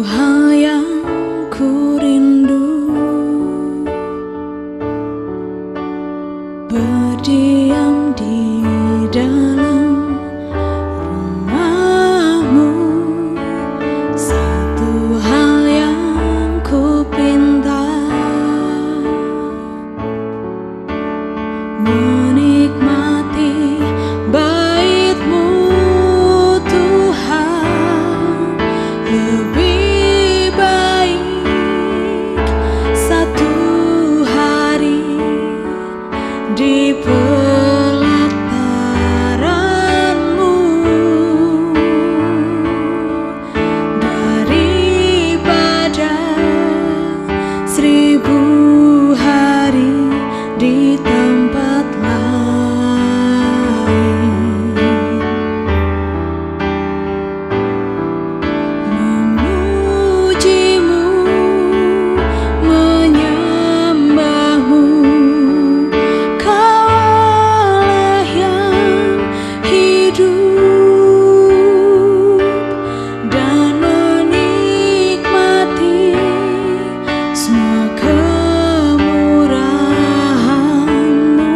hal yang ku rindu, berdiam di dalam rumahmu. Satu hal yang ku pinta, menikmati bait-Mu Tuhan. Lebih baik satu hari di pelataran-Mu daripada 1000 hari di tempat lain. Memuji-Mu, menyembah-Mu, Kaulah yang hidup, dan menikmati semua kemurahan-Mu.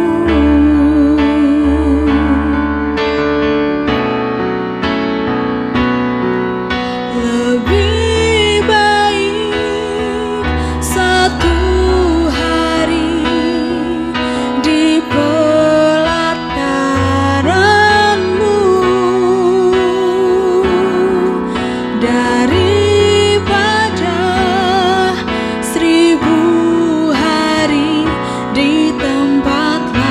Lebih baik satu hari di pelataran-Mu daripada 1000 hari di tempat lain.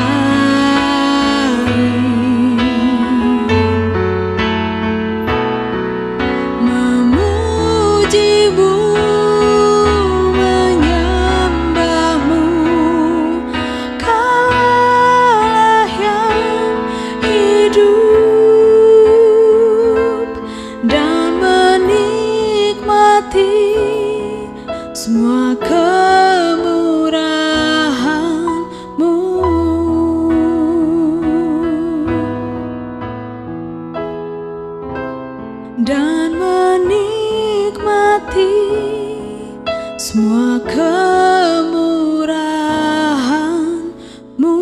Memuji-Mu, menyembah-Mu, Kaulah yang hidup, dan menikmati semua kemurahan-Mu. Dan menikmati semua kemurahan-Mu.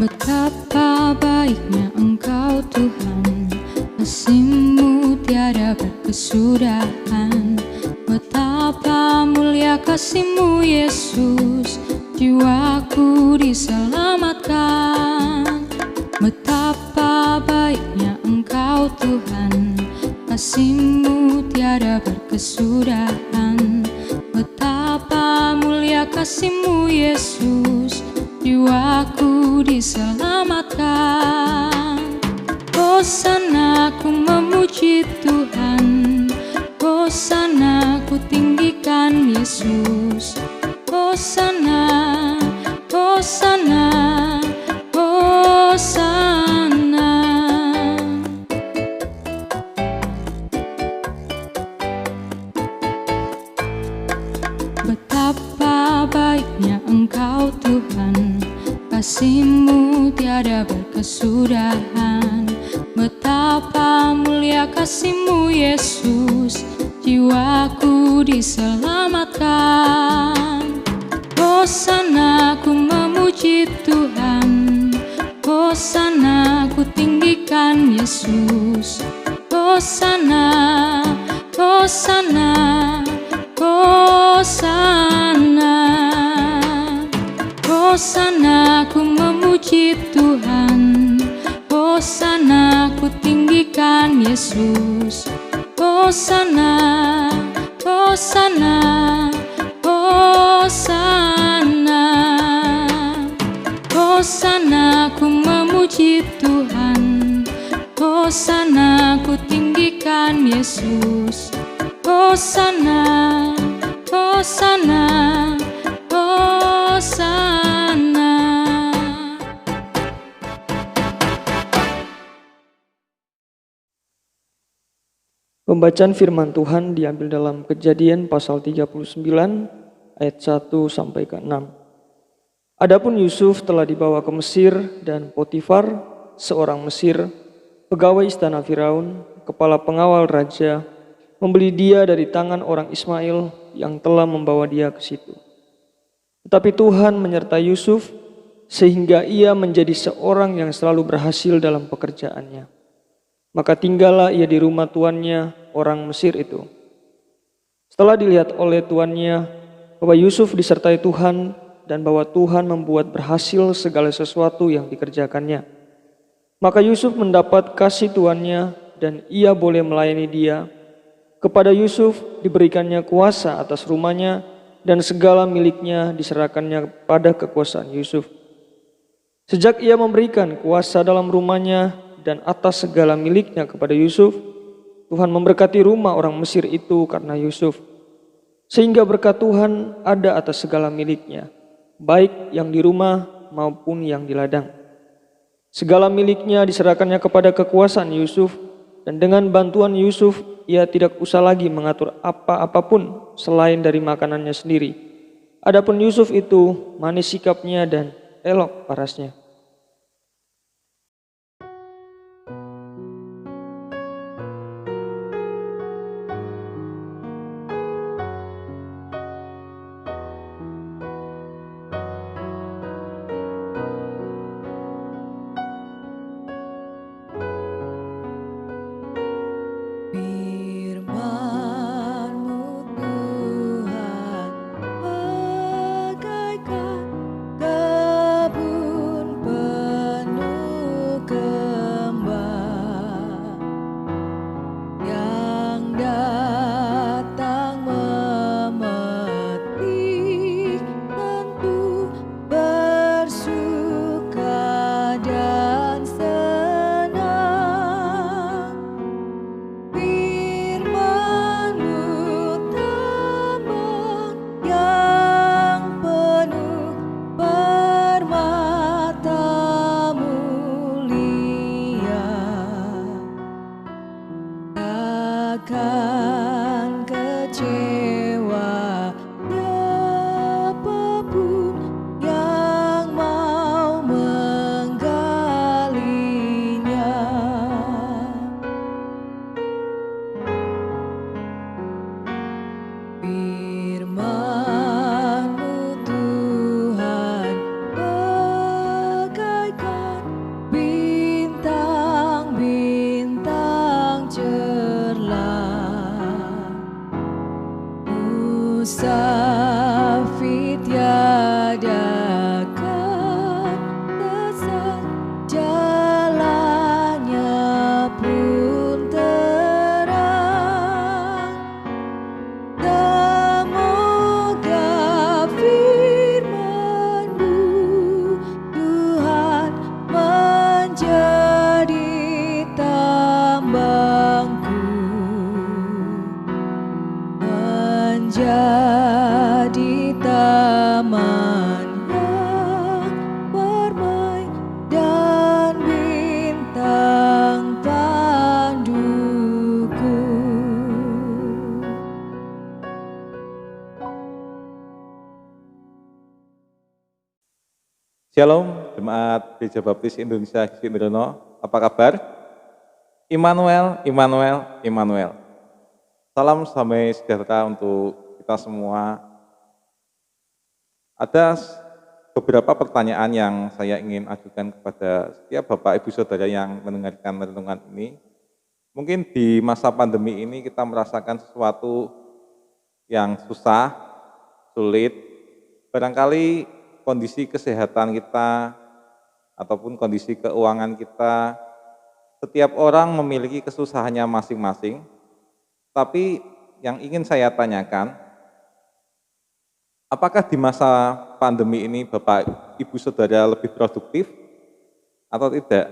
Betapa baiknya Engkau Tuhan, kasih-Mu tiada berkesudahan. Betapa mulia kasih-Mu Yesus, jiwaku diselamatkan. Betapa baiknya Engkau Tuhan, kasih-Mu tiada berkesudahan. Betapa mulia kasih-Mu Yesus, jiwaku diselamatkan. Hosana, ku memuji Tuhan. Hosana, ku tinggikan Yesus. Hosana, Hosana, Hosana. Betapa baiknya Engkau Tuhan, kasih-Mu tiada berkesudahan. Betapa mulia kasih-Mu Yesus, jiwaku diselamatkan. Hosana, ku memuji Tuhan. Hosana, ku tinggikan Yesus. Hosana, Hosana, Hosana. Hosana, ku memuji Tuhan. Hosana, ku tinggikan Yesus. Hosana, Hosana, Hosana. Hosana, ku memuji Tuhan. Hosana, ku tinggikan Yesus. Hosana, Hosana, Hosana. Pembacaan firman Tuhan diambil dalam Kejadian pasal 39 ayat 1 sampai ke 6. Adapun Yusuf telah dibawa ke Mesir dan Potifar, seorang Mesir, pegawai istana Firaun, kepala pengawal raja, membeli dia dari tangan orang Ismail yang telah membawa dia ke situ. Tetapi Tuhan menyertai Yusuf sehingga ia menjadi seorang yang selalu berhasil dalam pekerjaannya. Maka tinggallah ia di rumah tuannya, orang Mesir itu. Setelah dilihat oleh tuannya bahwa Yusuf disertai Tuhan dan bahwa Tuhan membuat berhasil segala sesuatu yang dikerjakannya, maka Yusuf mendapat kasih tuannya dan ia boleh melayani dia. Kepada Yusuf diberikannya kuasa atas rumahnya dan segala miliknya diserahkannya pada kekuasaan Yusuf. Sejak ia memberikan kuasa dalam rumahnya dan atas segala miliknya kepada Yusuf, Tuhan memberkati rumah orang Mesir itu karena Yusuf, sehingga berkat Tuhan ada atas segala miliknya, baik yang di rumah maupun yang di ladang. Segala miliknya diserahkannya kepada kekuasaan Yusuf, dan dengan bantuan Yusuf ia tidak usah lagi mengatur apa-apapun selain dari makanannya sendiri. Adapun Yusuf itu manis sikapnya dan elok parasnya. Takkan kecewa siapapun yang mau menggalinya. Firman-Mu Tuhan bagaikan bintang-bintang musafir tiada kan sesat, jalannya pun terang. Semoga firman-Mu Tuhan menjadi tambangku, menjadi taman yang permai dan bintang panduku. Shalom, Jemaat Gereja Baptis Indonesia Gisindrono. Apa kabar? Immanuel, Immanuel, Immanuel. Salam damai sejahtera untuk kita semua. Ada beberapa pertanyaan yang saya ingin ajukan kepada setiap Bapak Ibu Saudara yang mendengarkan renungan ini. Mungkin di masa pandemi ini kita merasakan sesuatu yang susah, sulit. Barangkali kondisi kesehatan kita ataupun kondisi keuangan kita, setiap orang memiliki kesusahannya masing-masing. Tapi yang ingin saya tanyakan, apakah di masa pandemi ini Bapak Ibu Saudara lebih produktif atau tidak?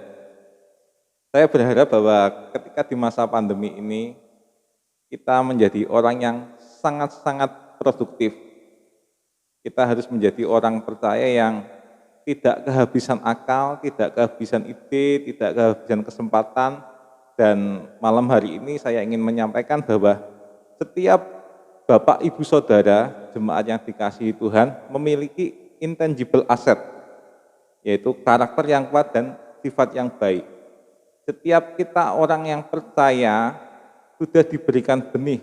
Saya berharap bahwa ketika di masa pandemi ini kita menjadi orang yang sangat-sangat produktif. Kita harus menjadi orang percaya yang tidak kehabisan akal, tidak kehabisan ide, tidak kehabisan kesempatan, dan malam hari ini saya ingin menyampaikan bahwa setiap Bapak, Ibu, Saudara, jemaat yang dikasihi Tuhan memiliki intangible asset, yaitu karakter yang kuat dan sifat yang baik. Setiap kita orang yang percaya sudah diberikan benih,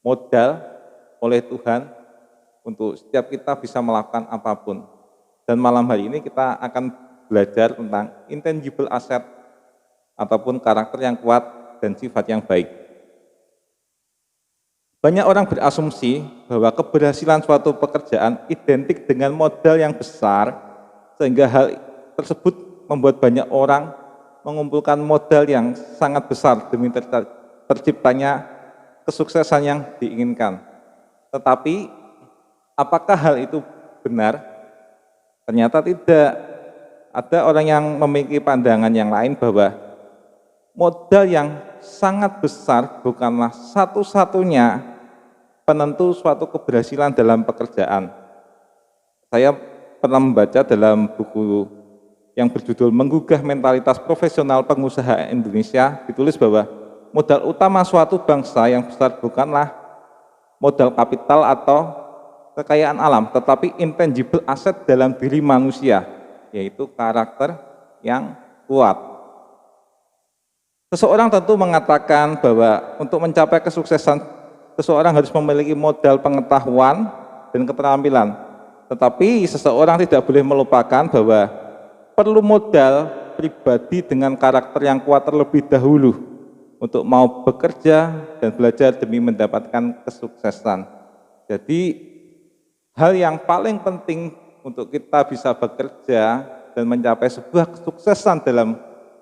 modal oleh Tuhan untuk setiap kita bisa melakukan apapun. Dan malam hari ini kita akan belajar tentang intangible asset ataupun karakter yang kuat dan sifat yang baik. Banyak orang berasumsi bahwa keberhasilan suatu pekerjaan identik dengan modal yang besar, sehingga hal tersebut membuat banyak orang mengumpulkan modal yang sangat besar demi terciptanya kesuksesan yang diinginkan. Tetapi, apakah hal itu benar? Ternyata tidak. Ada orang yang memiliki pandangan yang lain bahwa modal yang sangat besar bukanlah satu-satunya penentu suatu keberhasilan dalam pekerjaan. Saya pernah membaca dalam buku yang berjudul Menggugah Mentalitas Profesional Pengusaha Indonesia, ditulis bahwa modal utama suatu bangsa yang besar bukanlah modal kapital atau kekayaan alam, tetapi intangible asset dalam diri manusia, yaitu karakter yang kuat. Seseorang tentu mengatakan bahwa untuk mencapai kesuksesan, seseorang harus memiliki modal pengetahuan dan keterampilan. Tetapi seseorang tidak boleh melupakan bahwa perlu modal pribadi dengan karakter yang kuat terlebih dahulu untuk mau bekerja dan belajar demi mendapatkan kesuksesan. Jadi hal yang paling penting untuk kita bisa bekerja dan mencapai sebuah kesuksesan dalam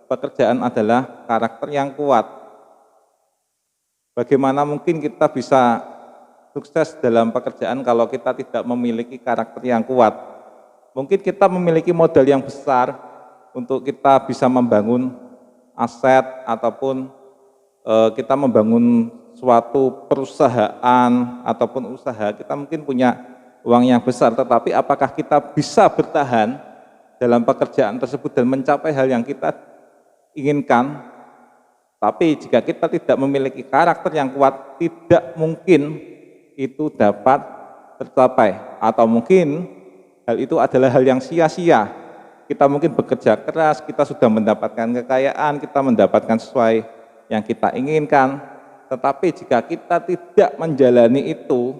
pekerjaan adalah karakter yang kuat. Bagaimana mungkin kita bisa sukses dalam pekerjaan kalau kita tidak memiliki karakter yang kuat? Mungkin kita memiliki modal yang besar untuk kita bisa membangun aset ataupun kita membangun suatu perusahaan ataupun usaha, kita mungkin punya uang yang besar, tetapi apakah kita bisa bertahan dalam pekerjaan tersebut dan mencapai hal yang kita inginkan? Tapi jika kita tidak memiliki karakter yang kuat, tidak mungkin itu dapat tercapai. Atau mungkin hal itu adalah hal yang sia-sia. Kita mungkin bekerja keras, kita sudah mendapatkan kekayaan, kita mendapatkan sesuai yang kita inginkan. Tetapi jika kita tidak menjalani itu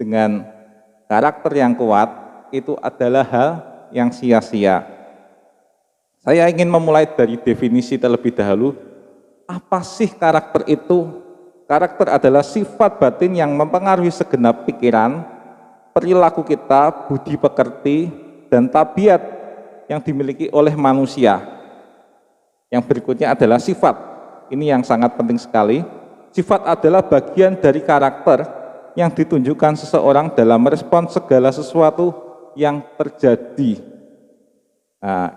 dengan karakter yang kuat, itu adalah hal yang sia-sia. Saya ingin memulai dari definisi terlebih dahulu. Apa sih karakter itu? Karakter adalah sifat batin yang mempengaruhi segenap pikiran, perilaku kita, budi pekerti, dan tabiat yang dimiliki oleh manusia. Yang berikutnya adalah sifat. Ini yang sangat penting sekali. Sifat adalah bagian dari karakter yang ditunjukkan seseorang dalam merespon segala sesuatu yang terjadi. Nah,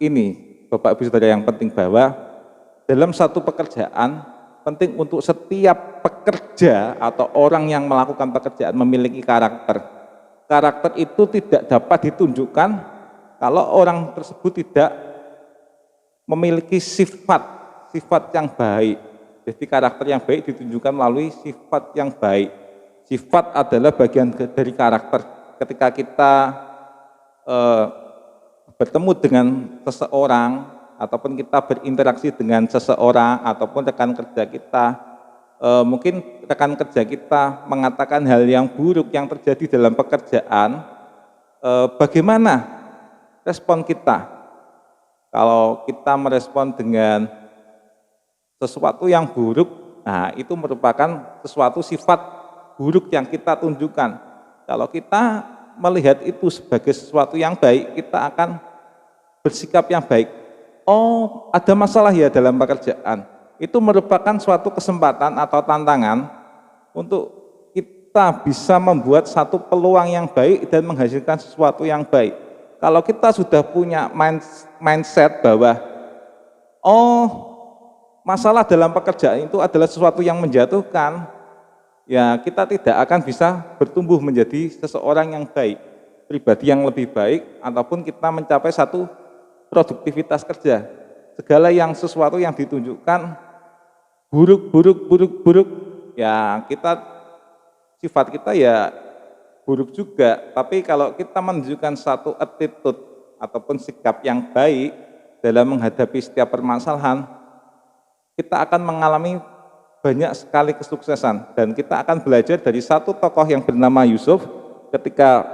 ini Bapak Ibu Saudara yang penting, bahwa dalam satu pekerjaan, penting untuk setiap pekerja atau orang yang melakukan pekerjaan memiliki karakter. Karakter itu tidak dapat ditunjukkan kalau orang tersebut tidak memiliki sifat yang baik. Jadi karakter yang baik ditunjukkan melalui sifat yang baik. Sifat adalah bagian dari karakter. Ketika kita bertemu dengan seseorang, ataupun kita berinteraksi dengan seseorang ataupun rekan kerja kita, mungkin rekan kerja kita mengatakan hal yang buruk yang terjadi dalam pekerjaan, bagaimana respon kita? Kalau kita merespon dengan sesuatu yang buruk, nah itu merupakan sesuatu sifat buruk yang kita tunjukkan. Kalau kita melihat itu sebagai sesuatu yang baik, kita akan bersikap yang baik. Oh, ada masalah ya dalam pekerjaan. Itu merupakan suatu kesempatan atau tantangan untuk kita bisa membuat satu peluang yang baik dan menghasilkan sesuatu yang baik. Kalau kita sudah punya mindset bahwa masalah dalam pekerjaan itu adalah sesuatu yang menjatuhkan, ya kita tidak akan bisa bertumbuh menjadi seseorang yang baik, pribadi yang lebih baik, ataupun kita mencapai satu produktivitas kerja. segala yang sesuatu yang ditunjukkan buruk, ya sifat kita ya buruk juga. Tapi kalau kita menunjukkan satu attitude ataupun sikap yang baik dalam menghadapi setiap permasalahan, kita akan mengalami banyak sekali kesuksesan. Dan kita akan belajar dari satu tokoh yang bernama Yusuf ketika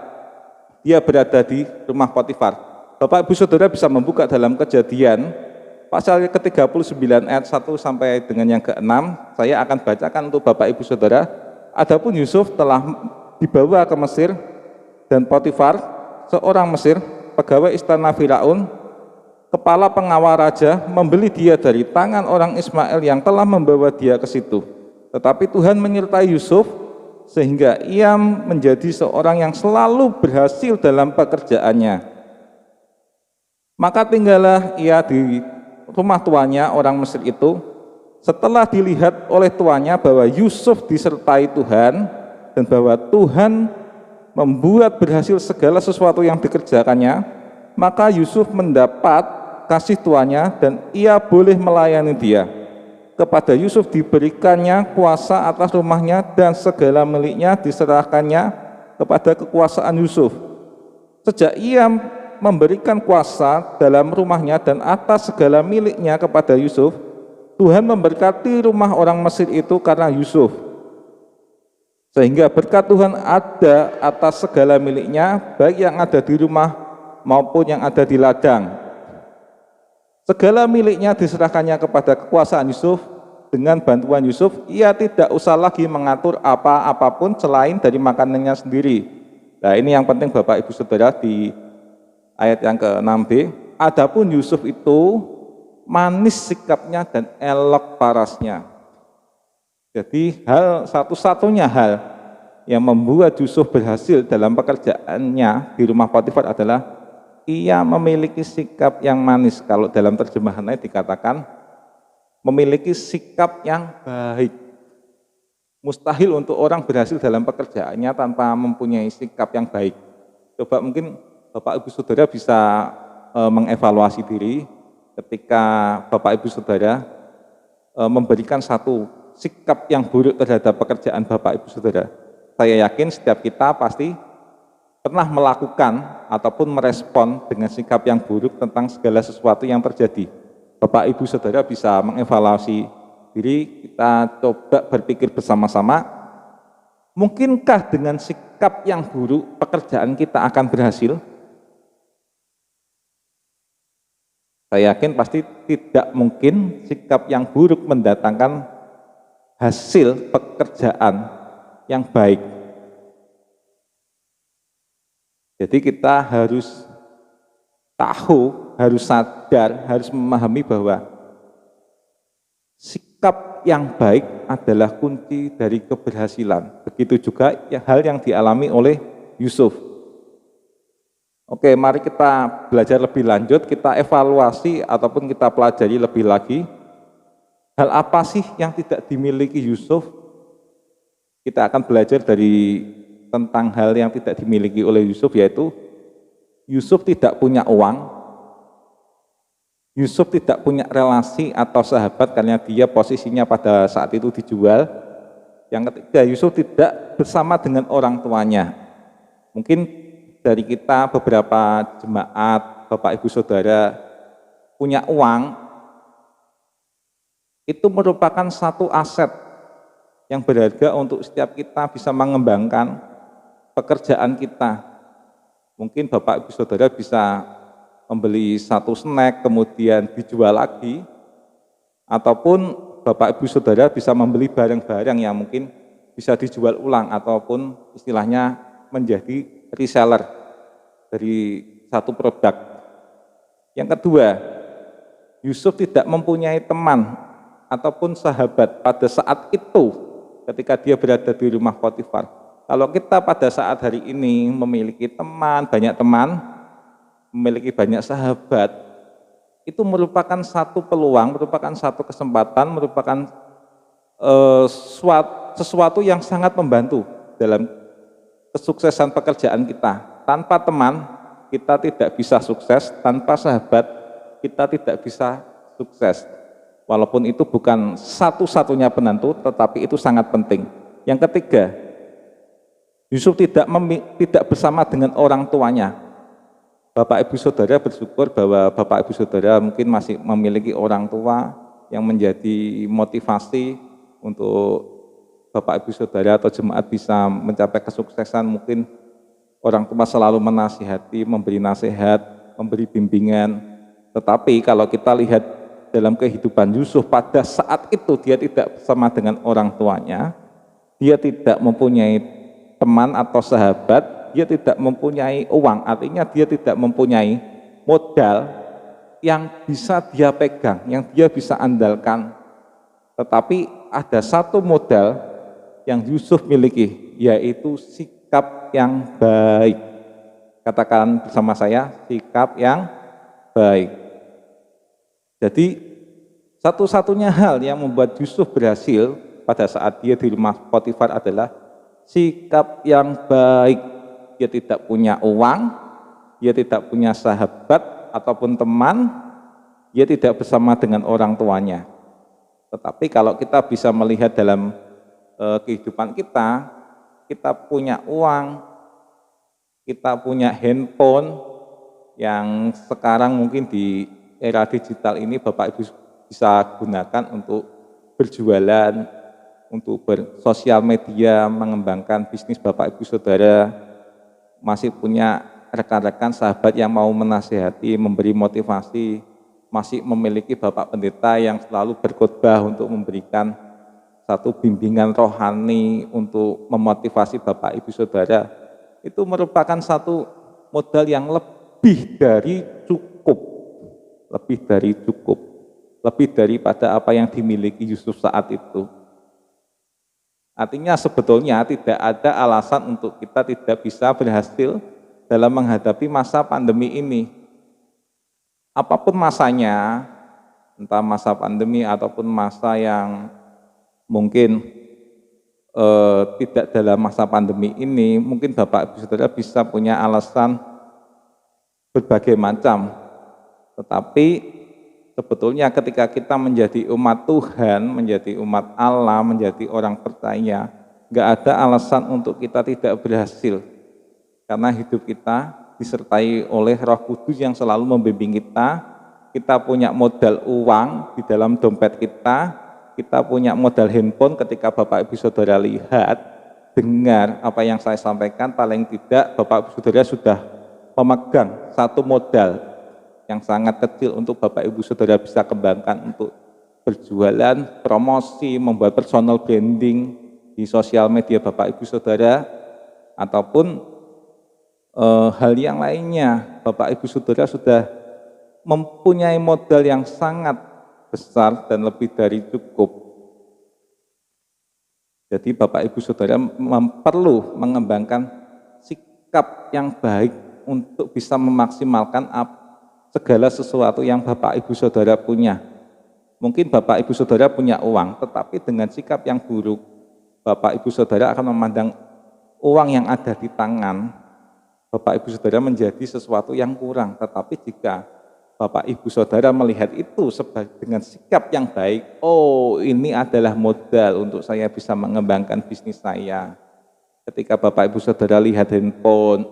dia berada di rumah Potifar. Bapak Ibu Saudara bisa membuka dalam Kejadian pasal ke-39 ayat 1 sampai dengan yang ke-6. Saya akan bacakan untuk Bapak Ibu Saudara. Adapun Yusuf telah dibawa ke Mesir, dan Potifar, seorang Mesir, pegawai istana Firaun, kepala pengawal raja, membeli dia dari tangan orang Ismail yang telah membawa dia ke situ. Tetapi Tuhan menyertai Yusuf sehingga ia menjadi seorang yang selalu berhasil dalam pekerjaannya. Maka tinggallah ia di rumah tuannya orang Mesir itu. Setelah dilihat oleh tuannya bahwa Yusuf disertai Tuhan dan bahwa Tuhan membuat berhasil segala sesuatu yang dikerjakannya, maka Yusuf mendapat kasih tuannya dan ia boleh melayani dia. Kepada Yusuf diberikannya kuasa atas rumahnya dan segala miliknya diserahkannya kepada kekuasaan Yusuf. Sejak ia memberikan kuasa dalam rumahnya dan atas segala miliknya kepada Yusuf, Tuhan memberkati rumah orang Mesir itu karena Yusuf. Sehingga berkat Tuhan ada atas segala miliknya, baik yang ada di rumah maupun yang ada di ladang. Segala miliknya diserahkannya kepada kekuasaan Yusuf. Dengan bantuan Yusuf, ia tidak usah lagi mengatur apapun selain dari makanannya sendiri. Nah, ini yang penting Bapak Ibu Saudara di ayat yang ke-6b. Adapun Yusuf itu manis sikapnya dan elok parasnya. Jadi satu-satunya hal yang membuat Yusuf berhasil dalam pekerjaannya di rumah Potifar adalah ia memiliki sikap yang manis. Kalau dalam terjemahannya dikatakan memiliki sikap yang baik. Mustahil untuk orang berhasil dalam pekerjaannya tanpa mempunyai sikap yang baik. Coba mungkin Bapak Ibu Saudara bisa mengevaluasi diri ketika Bapak Ibu Saudara memberikan satu sikap yang buruk terhadap pekerjaan Bapak Ibu Saudara. Saya yakin setiap kita pasti pernah melakukan ataupun merespon dengan sikap yang buruk tentang segala sesuatu yang terjadi. Bapak Ibu Saudara bisa mengevaluasi diri, kita coba berpikir bersama-sama, mungkinkah dengan sikap yang buruk pekerjaan kita akan berhasil? Saya yakin pasti tidak mungkin sikap yang buruk mendatangkan hasil pekerjaan yang baik. Jadi kita harus tahu, harus sadar, harus memahami bahwa sikap yang baik adalah kunci dari keberhasilan. Begitu juga hal yang dialami oleh Yusuf. Oke, mari kita belajar lebih lanjut, kita evaluasi ataupun kita pelajari lebih lagi. Hal apa sih yang tidak dimiliki Yusuf? Kita akan belajar tentang hal yang tidak dimiliki oleh Yusuf, yaitu Yusuf tidak punya uang, Yusuf tidak punya relasi atau sahabat karena dia posisinya pada saat itu dijual. Yang ketiga, Yusuf tidak bersama dengan orang tuanya. Mungkin dari kita beberapa jemaat, Bapak Ibu Saudara punya uang, itu merupakan satu aset yang berharga untuk setiap kita bisa mengembangkan pekerjaan kita. Mungkin Bapak Ibu Saudara bisa membeli satu snack kemudian dijual lagi, ataupun Bapak Ibu Saudara bisa membeli barang-barang yang mungkin bisa dijual ulang ataupun istilahnya menjadi reseller dari satu produk. Yang kedua, Yusuf tidak mempunyai teman ataupun sahabat pada saat itu ketika dia berada di rumah Potifar. Kalau kita pada saat hari ini memiliki banyak teman, memiliki banyak sahabat, itu merupakan satu peluang, merupakan satu kesempatan, merupakan sesuatu yang sangat membantu dalam kesuksesan pekerjaan kita. Tanpa teman, kita tidak bisa sukses, tanpa sahabat, kita tidak bisa sukses. Walaupun itu bukan satu-satunya penentu, tetapi itu sangat penting. Yang ketiga, Yusuf tidak bersama dengan orang tuanya. Bapak Ibu Saudara bersyukur bahwa Bapak Ibu Saudara mungkin masih memiliki orang tua yang menjadi motivasi untuk Bapak Ibu Saudara atau jemaat bisa mencapai kesuksesan. Mungkin orang tua selalu menasihati, memberi nasihat, memberi bimbingan. Tetapi kalau kita lihat dalam kehidupan Yusuf, pada saat itu dia tidak bersama dengan orang tuanya, dia tidak mempunyai teman atau sahabat, dia tidak mempunyai uang, artinya dia tidak mempunyai modal yang bisa dia pegang, yang dia bisa andalkan. Tetapi ada satu modal yang Yusuf miliki, yaitu sikap yang baik. Katakan bersama saya, sikap yang baik. Jadi satu-satunya hal yang membuat Yusuf berhasil pada saat dia di rumah Potifar adalah sikap yang baik. Dia tidak punya uang, dia tidak punya sahabat ataupun teman, dia tidak bersama dengan orang tuanya. Tetapi kalau kita bisa melihat dalam kehidupan kita, kita punya uang, kita punya handphone yang sekarang mungkin di era digital ini Bapak Ibu bisa gunakan untuk berjualan, untuk bersosial media, mengembangkan bisnis Bapak Ibu Saudara, masih punya rekan-rekan sahabat yang mau menasihati, memberi motivasi, masih memiliki Bapak Pendeta yang selalu berkhotbah untuk memberikan satu bimbingan rohani untuk memotivasi Bapak Ibu Saudara, itu merupakan satu modal yang lebih dari cukup. Lebih daripada apa yang dimiliki Yusuf saat itu. Artinya sebetulnya tidak ada alasan untuk kita tidak bisa berhasil dalam menghadapi masa pandemi ini. Apapun masanya, entah masa pandemi ataupun masa yang mungkin tidak dalam masa pandemi ini, mungkin Bapak Ibu Saudara bisa punya alasan berbagai macam. Tetapi sebetulnya ketika kita menjadi umat Tuhan, menjadi umat Allah, menjadi orang percaya, nggak ada alasan untuk kita tidak berhasil. Karena hidup kita disertai oleh Roh Kudus yang selalu membimbing kita punya modal uang di dalam dompet kita punya modal handphone. Ketika Bapak Ibu Saudara lihat, dengar apa yang saya sampaikan, paling tidak Bapak Ibu Saudara sudah memegang satu modal yang sangat kecil untuk Bapak Ibu Saudara bisa kembangkan untuk berjualan, promosi, membuat personal branding di sosial media Bapak Ibu Saudara, ataupun hal yang lainnya. Bapak Ibu Saudara sudah mempunyai modal yang sangat besar dan lebih dari cukup. Jadi Bapak Ibu Saudara perlu mengembangkan sikap yang baik untuk bisa memaksimalkan segala sesuatu yang Bapak Ibu Saudara punya. Mungkin Bapak Ibu Saudara punya uang, tetapi dengan sikap yang buruk, Bapak Ibu Saudara akan memandang uang yang ada di tangan Bapak Ibu Saudara menjadi sesuatu yang kurang. Tetapi jika Bapak Ibu Saudara melihat itu dengan sikap yang baik, oh ini adalah modal untuk saya bisa mengembangkan bisnis saya. Ketika Bapak Ibu Saudara lihat handphone,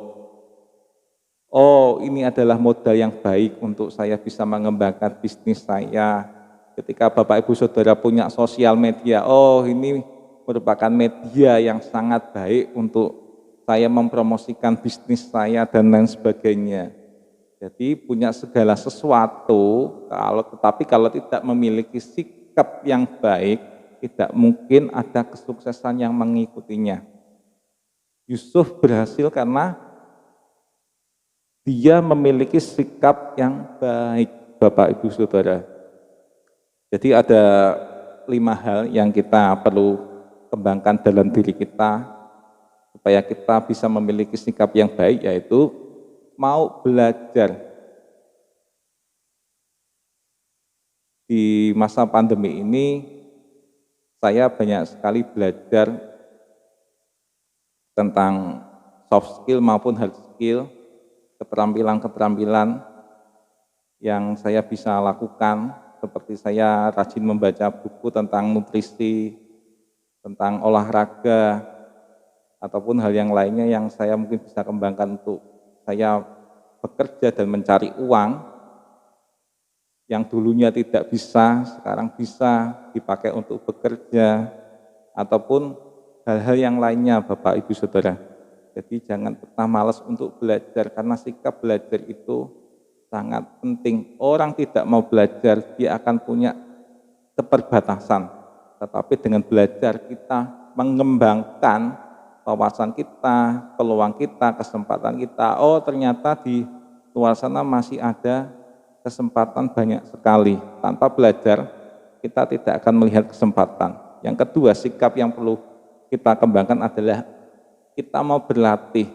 oh, ini adalah modal yang baik untuk saya bisa mengembangkan bisnis saya. Ketika Bapak Ibu Saudara punya sosial media, oh ini merupakan media yang sangat baik untuk saya mempromosikan bisnis saya dan lain sebagainya. Jadi punya segala sesuatu, tetapi kalau tidak memiliki sikap yang baik, tidak mungkin ada kesuksesan yang mengikutinya. Yusuf berhasil karena dia memiliki sikap yang baik, Bapak Ibu Saudara. Jadi ada 5 hal yang kita perlu kembangkan dalam diri kita supaya kita bisa memiliki sikap yang baik, yaitu mau belajar. Di masa pandemi ini saya banyak sekali belajar tentang soft skill maupun hard skill, keterampilan-keterampilan yang saya bisa lakukan seperti saya rajin membaca buku tentang nutrisi, tentang olahraga, ataupun hal yang lainnya yang saya mungkin bisa kembangkan untuk saya bekerja dan mencari uang, yang dulunya tidak bisa, sekarang bisa dipakai untuk bekerja, ataupun hal-hal yang lainnya Bapak Ibu Saudara. Jadi jangan pernah malas untuk belajar, karena sikap belajar itu sangat penting. Orang tidak mau belajar, dia akan punya keterbatasan. Tetapi dengan belajar kita mengembangkan wawasan kita, peluang kita, kesempatan kita. Oh ternyata di luar sana masih ada kesempatan banyak sekali. Tanpa belajar, kita tidak akan melihat kesempatan. Yang kedua, sikap yang perlu kita kembangkan adalah kita mau berlatih.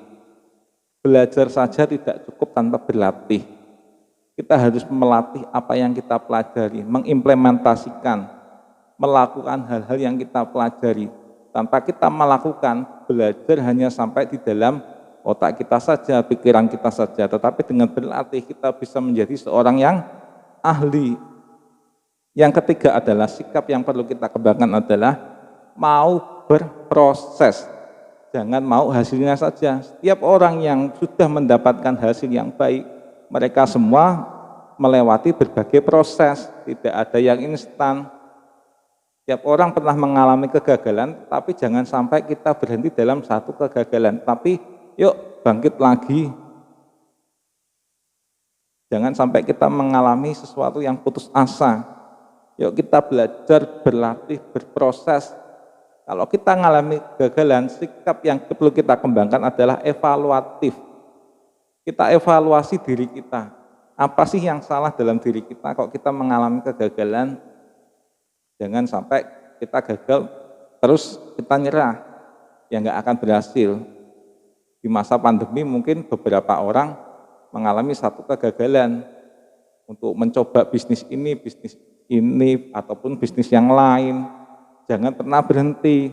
Belajar saja tidak cukup tanpa berlatih. Kita harus melatih apa yang kita pelajari, mengimplementasikan, melakukan hal-hal yang kita pelajari. Tanpa kita melakukan, belajar hanya sampai di dalam otak kita saja, pikiran kita saja. Tetapi dengan berlatih kita bisa menjadi seorang yang ahli. Yang ketiga adalah sikap yang perlu kita kembangkan adalah mau berproses. Jangan mau hasilnya saja. Setiap orang yang sudah mendapatkan hasil yang baik, mereka semua melewati berbagai proses, tidak ada yang instan. Setiap orang pernah mengalami kegagalan, tapi jangan sampai kita berhenti dalam satu kegagalan. Tapi yuk bangkit lagi. Jangan sampai kita mengalami sesuatu yang putus asa. Yuk kita belajar, berlatih, berproses. Kalau kita mengalami kegagalan, sikap yang perlu kita kembangkan adalah evaluatif. Kita evaluasi diri kita. Apa sih yang salah dalam diri kita kalau kita mengalami kegagalan? Jangan sampai kita gagal, terus kita nyerah. Ya nggak akan berhasil. Di masa pandemi mungkin beberapa orang mengalami satu kegagalan untuk mencoba bisnis ini, ataupun bisnis yang lain. Jangan pernah berhenti,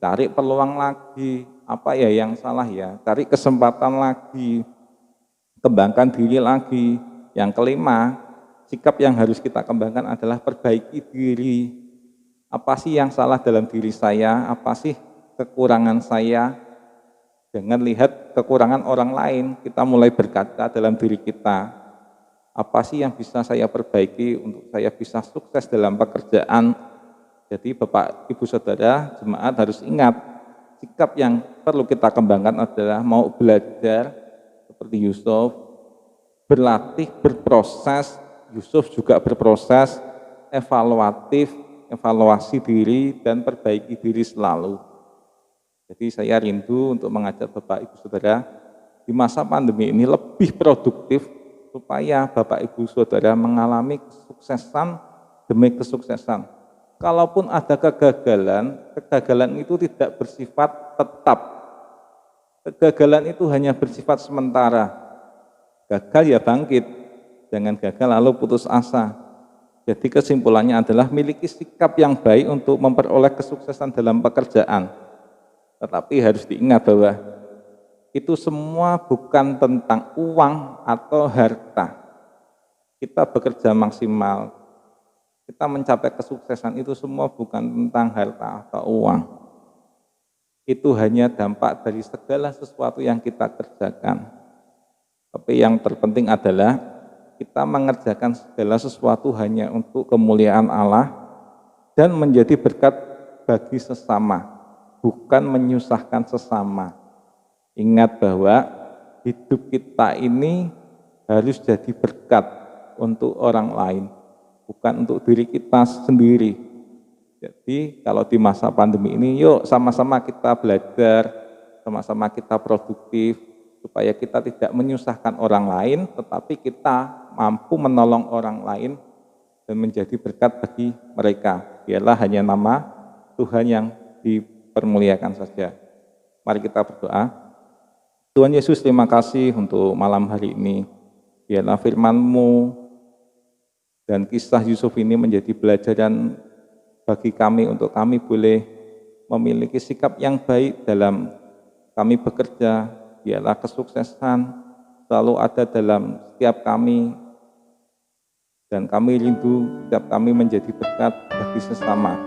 cari peluang lagi, apa ya yang salah ya, cari kesempatan lagi, kembangkan diri lagi. Yang kelima, sikap yang harus kita kembangkan adalah perbaiki diri. Apa sih yang salah dalam diri saya, apa sih kekurangan saya. Jangan lihat kekurangan orang lain, kita mulai berkaca dalam diri kita. Apa sih yang bisa saya perbaiki untuk saya bisa sukses dalam pekerjaan. Jadi Bapak, Ibu, Saudara, jemaat harus ingat, sikap yang perlu kita kembangkan adalah mau belajar seperti Yusuf, berlatih, berproses. Yusuf juga berproses, evaluatif, evaluasi diri, dan perbaiki diri selalu. Jadi saya rindu untuk mengajak Bapak, Ibu, Saudara, di masa pandemi ini lebih produktif, supaya Bapak, Ibu, Saudara mengalami kesuksesan demi kesuksesan. Kalaupun ada kegagalan itu tidak bersifat tetap. Kegagalan itu hanya bersifat sementara. Gagal ya bangkit, jangan gagal lalu putus asa. Jadi kesimpulannya adalah miliki sikap yang baik untuk memperoleh kesuksesan dalam pekerjaan. Tetapi harus diingat bahwa itu semua bukan tentang uang atau harta. Kita bekerja maksimal, kita mencapai kesuksesan itu semua bukan tentang harta atau uang. Itu hanya dampak dari segala sesuatu yang kita kerjakan. Tapi yang terpenting adalah kita mengerjakan segala sesuatu hanya untuk kemuliaan Allah dan menjadi berkat bagi sesama, bukan menyusahkan sesama. Ingat bahwa hidup kita ini harus jadi berkat untuk orang lain, bukan untuk diri kita sendiri. Jadi kalau di masa pandemi ini, yuk sama-sama kita belajar, sama-sama kita produktif, supaya kita tidak menyusahkan orang lain, tetapi kita mampu menolong orang lain dan menjadi berkat bagi mereka. Biarlah hanya nama Tuhan yang dipermuliakan saja. Mari kita berdoa. Tuhan Yesus, terima kasih untuk malam hari ini. Biarlah firman-Mu dan kisah Yusuf ini menjadi pelajaran bagi kami untuk kami boleh memiliki sikap yang baik dalam kami bekerja. Biarlah kesuksesan selalu ada dalam setiap kami. Dan kami rindu setiap kami menjadi berkat bagi sesama,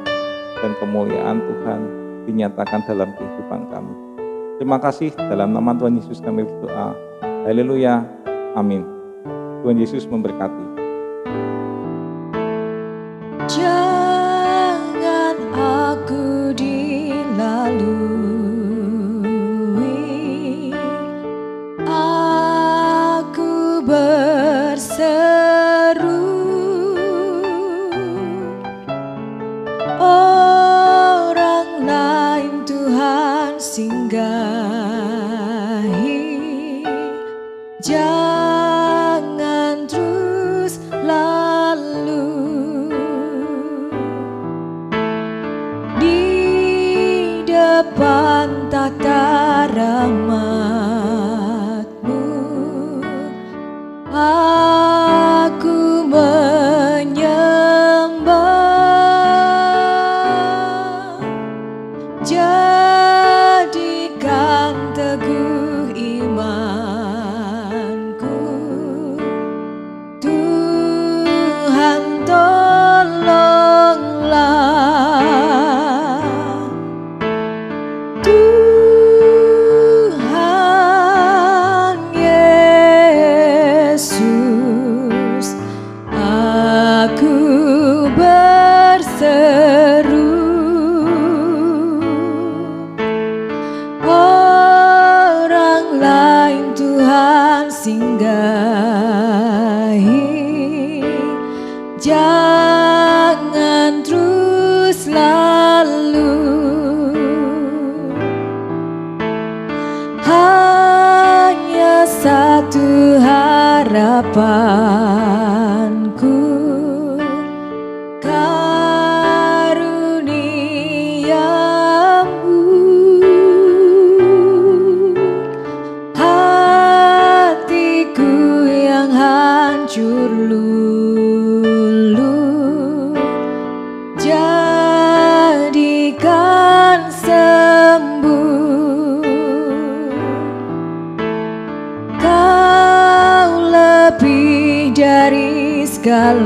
dan kemuliaan Tuhan dinyatakan dalam kehidupan kami. Terima kasih, dalam nama Tuhan Yesus kami berdoa. Haleluya, amin. Tuhan Yesus memberkati. Jangan aku dilalui, aku berseru, orang lain Tuhan singgahi. Jangan terus lalu di depan tata rahmat-Mu. Aku menyembah, jadikan teguh imanku. Tuhan tolonglah, Tuhan Yesus, aku berseru, orang lain Tuhan singgahi. Jangan terus lalu, hanya satu harapanku, karunia-Mu. Hatiku yang hancur lulu, jadikan sembuh. Kau lebih dari segalanya,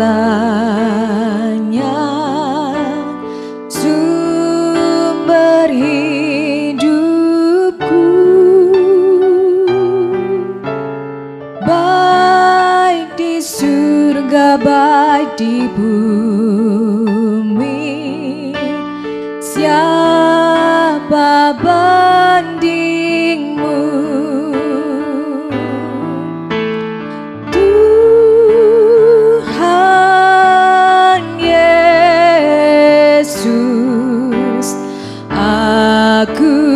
sumber hidupku, baik di surga baik di bumi. Siapa bandingmu? Tuhan Yesus, aku